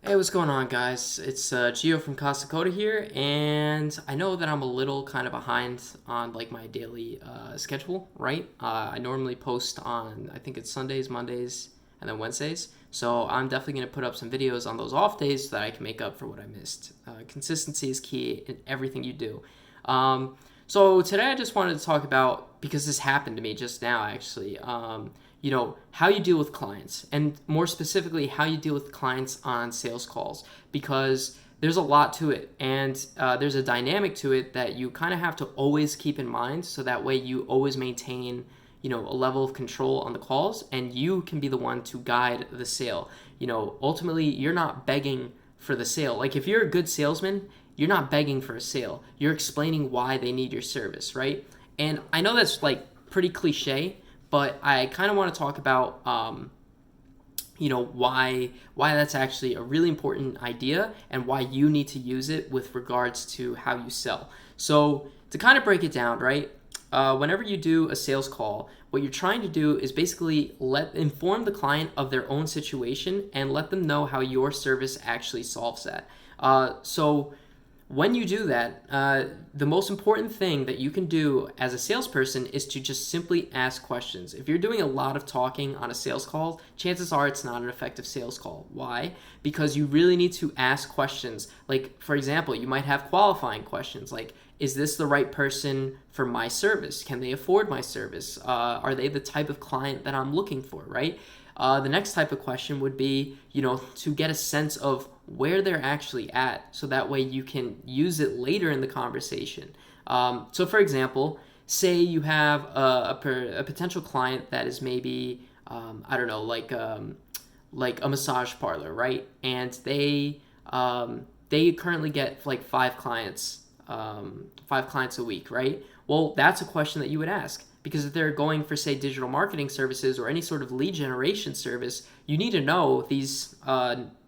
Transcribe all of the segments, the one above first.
Hey, what's going on, guys? It's Geo from Casa Kota here, and I know that I'm a little kind of behind on like my daily schedule, right? I normally post on, I think it's Sundays, Mondays, and then Wednesdays. So I'm definitely going to put up some videos on those off days so that I can make up for what I missed. Consistency is key in everything you do. So today I just wanted to talk about, because this happened to me just now actually, how you deal with clients, and more specifically, how you deal with clients on sales calls, because there's a lot to it, and there's a dynamic to it that you kind of have to always keep in mind, so that way you always maintain, a level of control on the calls, and you can be the one to guide the sale. Ultimately, you're not begging for the sale. Like, if you're a good salesman, you're not begging for a sale. You're explaining why they need your service, right? And I know that's like pretty cliche, but I kind of want to talk about why that's actually a really important idea, and why you need to use it with regards to how you sell. So to kind of break it down, right? Whenever you do a sales call, what you're trying to do is basically inform the client of their own situation and let them know how your service actually solves that. So when you do that, the most important thing that you can do as a salesperson is to just simply ask questions. If you're doing a lot of talking on a sales call, chances are it's not an effective sales call. Why? Because you really need to ask questions. Like, for example, you might have qualifying questions like, is this the right person for my service? Can they afford my service? Are they the type of client that I'm looking for, right? The next type of question would be, to get a sense of where they're actually at, so that way you can use it later in the conversation. So, for example, say you have a potential client that is maybe, I don't know, like a massage parlor, right? And they currently get like five clients a week, right? Well, that's a question that you would ask, because if they're going for, say, digital marketing services or any sort of lead generation service, you need to know these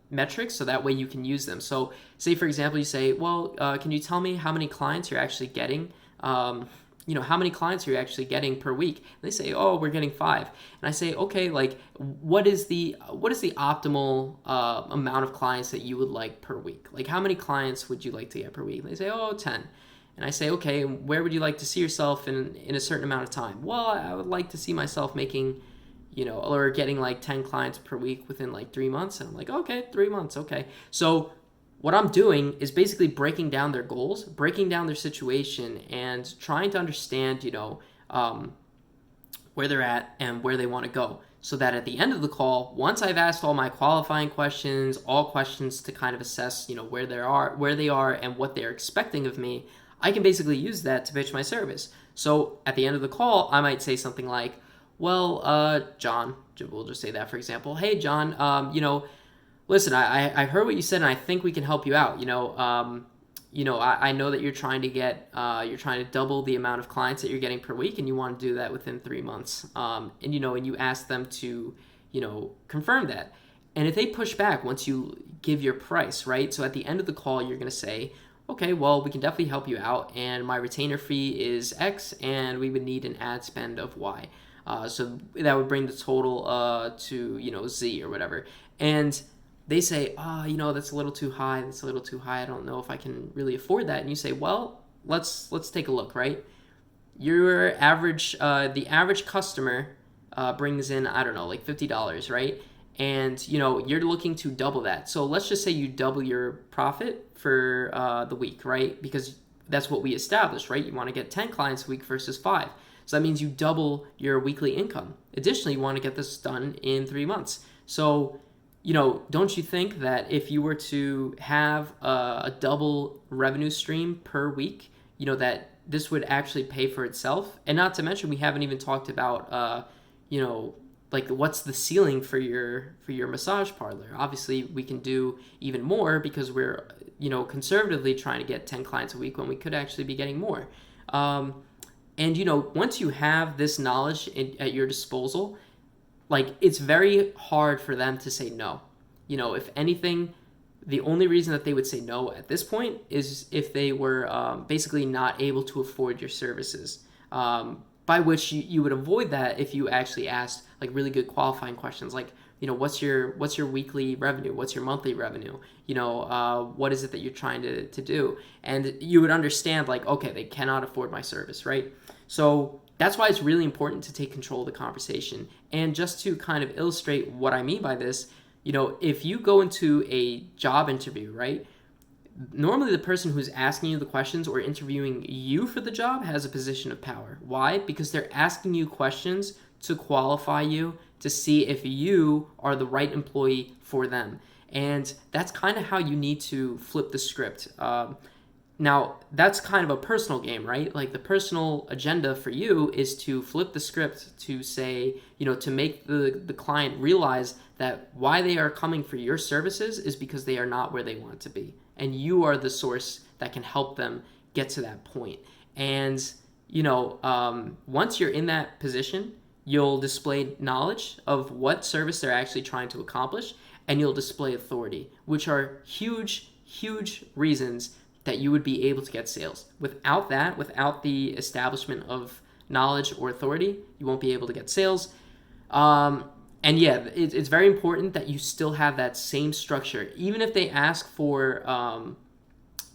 metrics, so that way you can use them. So say, for example, you say, well, can you tell me how many clients you're actually getting? How many clients are you actually getting per week? And they say, oh, we're getting five. And I say, okay, like, what is the optimal amount of clients that you would like per week? Like, how many clients would you like to get per week? And they say, oh, 10. And I say, okay, where would you like to see yourself in a certain amount of time? Well, I would like to see myself making, or getting like 10 clients per week within like 3 months. And I'm like, okay, 3 months, okay. So what I'm doing is basically breaking down their goals, breaking down their situation, and trying to understand, where they're at and where they want to go. So that at the end of the call, once I've asked all my qualifying questions, all questions to kind of assess, where they are and what they're expecting of me, I can basically use that to pitch my service. So at the end of the call, I might say something like, well, John, we'll just say that, for example. Hey, John, listen, I heard what you said, and I think we can help you out. I know that you're trying to double the amount of clients that you're getting per week, and you want to do that within 3 months. And you ask them to, confirm that. And if they push back once you give your price, right? So at the end of the call, you're going to say, okay, well, we can definitely help you out, and my retainer fee is X, and we would need an ad spend of Y. So that would bring the total to, Z or whatever. And they say, that's a little too high. That's a little too high. I don't know if I can really afford that. And you say, well, let's take a look, right? The average customer brings in, I don't know, like $50, right? And you're looking to double that. So let's just say you double your profit for the week, right? Because that's what we established, right? You want to get 10 clients a week versus 5. So that means you double your weekly income. Additionally, you want to get this done in 3 months. So don't you think that if you were to have a double revenue stream per week, that this would actually pay for itself? And not to mention, we haven't even talked about, like, what's the ceiling for your massage parlor? Obviously, we can do even more, because we're, conservatively trying to get 10 clients a week when we could actually be getting more. And once you have this knowledge at your disposal, like, it's very hard for them to say no. If anything, the only reason that they would say no at this point is if they were basically not able to afford your services. By which you would avoid that if you actually asked like really good qualifying questions. Like, what's your weekly revenue? What's your monthly revenue? What is it that you're trying to do? And you would understand, like, okay, they cannot afford my service, right? So that's why it's really important to take control of the conversation. And just to kind of illustrate what I mean by this, if you go into a job interview, right? Normally the person who's asking you the questions or interviewing you for the job has a position of power. Why? Because they're asking you questions to qualify you, to see if you are the right employee for them. And that's kind of how you need to flip the script. Now, that's kind of a personal game, right? Like, the personal agenda for you is to flip the script to say, to make the client realize that why they are coming for your services is because they are not where they want to be. And you are the source that can help them get to that point. And, once you're in that position, you'll display knowledge of what service they're actually trying to accomplish, and you'll display authority, which are huge, huge reasons that you would be able to get sales. Without that, without the establishment of knowledge or authority, you won't be able to get sales. And yeah, it's very important that you still have that same structure. Even if they ask for,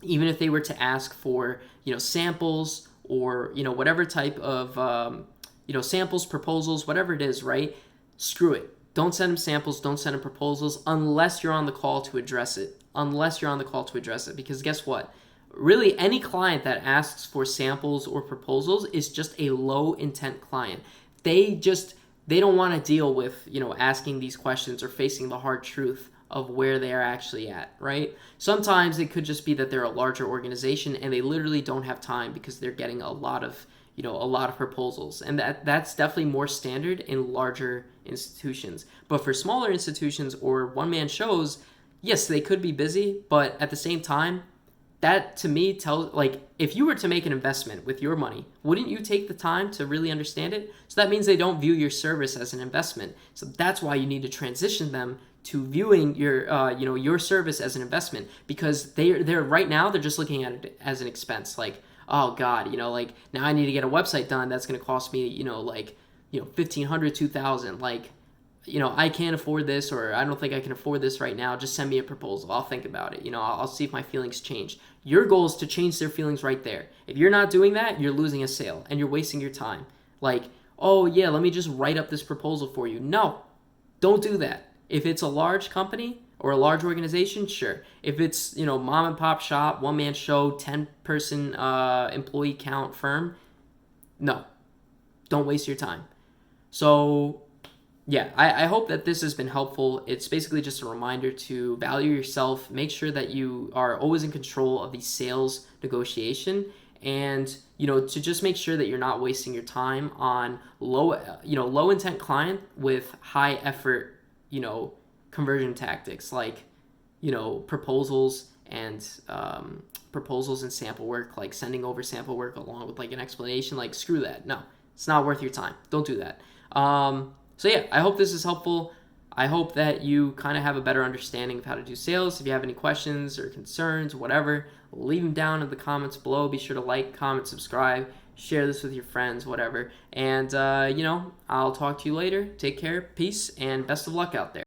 even if they were to ask for, samples or, whatever type of, samples, proposals, whatever it is, right? Screw it. Don't send them samples. Don't send them proposals unless you're on the call to address it. Because guess what? Really, any client that asks for samples or proposals is just a low intent client. They don't want to deal with, asking these questions or facing the hard truth of where they are actually at, right? Sometimes it could just be that they're a larger organization and they literally don't have time because they're getting a lot of proposals. And that's definitely more standard in larger institutions. But for smaller institutions or one-man shows, yes, they could be busy, but at the same time, that to me tells, like, if you were to make an investment with your money, wouldn't you take the time to really understand it? So that means they don't view your service as an investment. So that's why you need to transition them to viewing your service as an investment, because they're right now they're just looking at it as an expense. Like, oh God, like, now I need to get a website done. That's going to cost me, $1,500, $2,000. Like, I can't afford this, or I don't think I can afford this right now. Just send me a proposal. I'll think about it. I'll see if my feelings change. Your goal is to change their feelings right there. If you're not doing that, you're losing a sale and you're wasting your time. Like, oh yeah, let me just write up this proposal for you. No, don't do that. If it's a large company or a large organization, sure. If it's, mom and pop shop, one-man show, 10-person employee count firm, no, don't waste your time. So yeah, I hope that this has been helpful. It's basically just a reminder to value yourself, make sure that you are always in control of the sales negotiation, and to just make sure that you're not wasting your time on low intent client with high effort conversion tactics, like proposals and sample work, like sending over sample work along with like an explanation. Like, screw that. No, it's not worth your time. Don't do that. So yeah, I hope this is helpful. I hope that you kind of have a better understanding of how to do sales. If you have any questions or concerns, whatever, leave them down in the comments below. Be sure to like, comment, subscribe, share this with your friends, whatever. And, I'll talk to you later. Take care, peace, and best of luck out there.